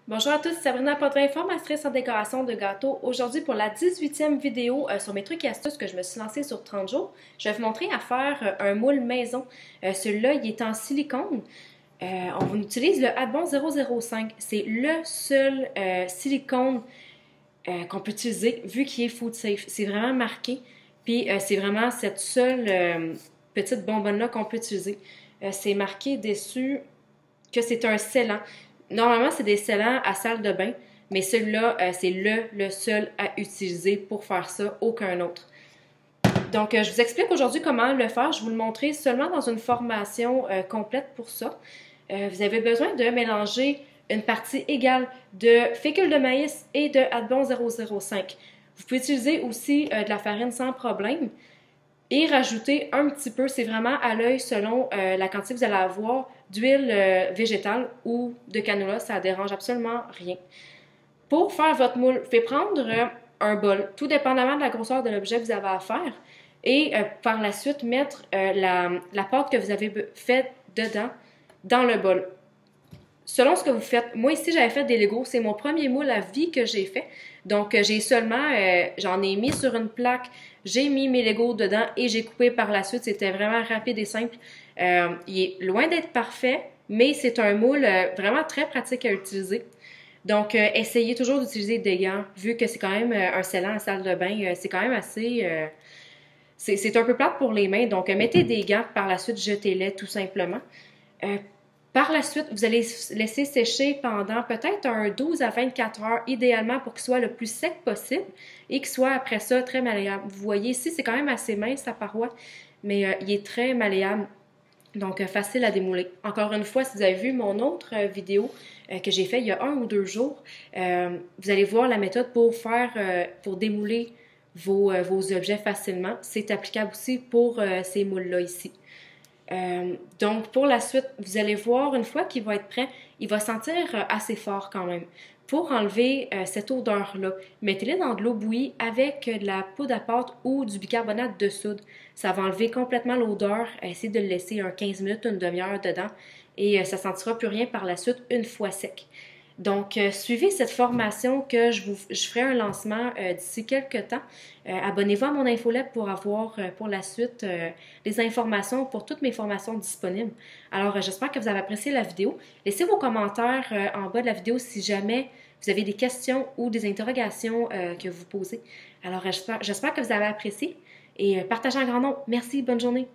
Bonjour à tous, c'est Sabrina Potvin, formatrice en décoration de gâteaux. Aujourd'hui, pour la 18e vidéo sur mes trucs et astuces que je me suis lancée sur 30 jours, je vais vous montrer à faire un moule maison. Celui-là, il est en silicone. On utilise le Adbon 005. C'est le seul silicone qu'on peut utiliser vu qu'il est food safe. C'est vraiment marqué. Puis c'est vraiment cette seule petite bonbonne-là qu'on peut utiliser. C'est marqué dessus que c'est un scellant. Normalement, c'est des scellants à salle de bain, mais celui-là, c'est le seul à utiliser pour faire ça, aucun autre. Donc, je vous explique aujourd'hui comment le faire. Je vais vous le montrer seulement dans une formation complète pour ça. Vous avez besoin de mélanger une partie égale de fécule de maïs et de Adbon 005. Vous pouvez utiliser aussi de la farine sans problème et rajouter un petit peu, c'est vraiment à l'œil selon la quantité que vous allez avoir d'huile végétale ou de canola, ça ne dérange absolument rien. Pour faire votre moule, vous pouvez prendre un bol, tout dépendamment de la grosseur de l'objet que vous avez à faire, et par la suite mettre la pâte que vous avez faite dedans dans le bol. Selon ce que vous faites, moi ici j'avais fait des Legos, c'est mon premier moule à vie que j'ai fait. Donc j'ai seulement, j'en ai mis sur une plaque, j'ai mis mes Legos dedans et j'ai coupé par la suite. C'était vraiment rapide et simple. Il est loin d'être parfait, mais c'est un moule vraiment très pratique à utiliser. Donc essayez toujours d'utiliser des gants, vu que c'est quand même un scellant à salle de bain, c'est quand même assez... c'est un peu plate pour les mains, donc mettez des gants, par la suite jetez-les tout simplement. Par la suite, vous allez laisser sécher pendant peut-être un 12 à 24 heures, idéalement pour qu'il soit le plus sec possible et qu'il soit après ça très malléable. Vous voyez ici, c'est quand même assez mince sa paroi, mais il est très malléable, donc facile à démouler. Encore une fois, si vous avez vu mon autre vidéo que j'ai fait il y a 1 ou 2 jours, vous allez voir la méthode pour démouler vos objets facilement. C'est applicable aussi pour ces moules-là ici. Donc, pour la suite, vous allez voir, une fois qu'il va être prêt, il va sentir assez fort quand même. Pour enlever cette odeur-là, mettez-le dans de l'eau bouillie avec de la poudre à pâte ou du bicarbonate de soude. Ça va enlever complètement l'odeur. Essayez de le laisser un 15 minutes, une demi-heure dedans et ça ne sentira plus rien par la suite une fois sec. Donc, suivez cette formation que je ferai un lancement d'ici quelques temps. Abonnez-vous à mon infolette pour avoir pour la suite les informations pour toutes mes formations disponibles. Alors, j'espère que vous avez apprécié la vidéo. Laissez vos commentaires en bas de la vidéo si jamais vous avez des questions ou des interrogations que vous posez. Alors, j'espère que vous avez apprécié et partagez en grand nombre. Merci, bonne journée.